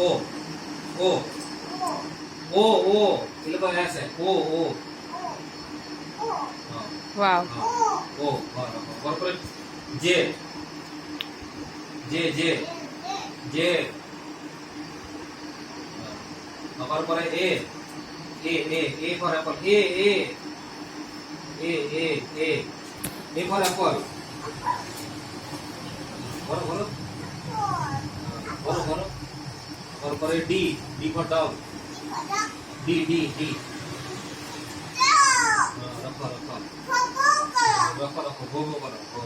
ও ও ও ও এগুলো তো আছে ও ও ওয়াও। ও তারপরে জে জে জে জে তারপরে A A A A for apple A A A A A A for apple বলো বলো বলো বলো তারপরে D D for dog D D D রাখো রাখো রাখো রাখো গো গো করো গো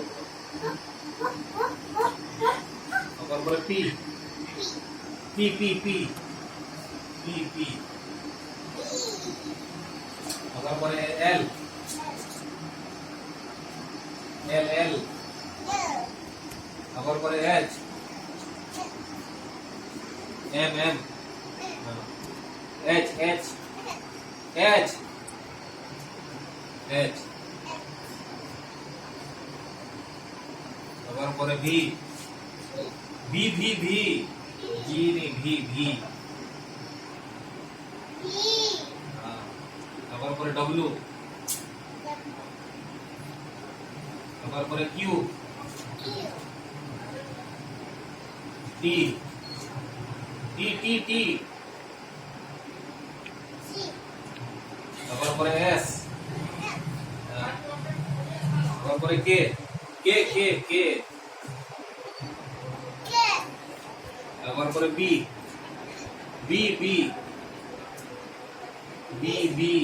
তারপরে P P P P P P তারপরে এল এল এল তারপরে H M M H H H H তারপরে V V V V G নি ভি ভি তারপরে ডব্লিউ তারপরে কিউ টি টি টি টি তারপরে এস তারপরে কে কে কে কে তারপরে B B B B B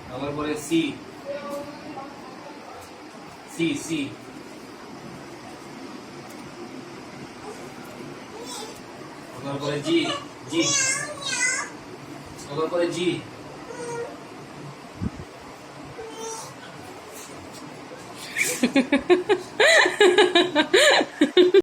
তারপরে C C C তারপরে G জি তারপরে জি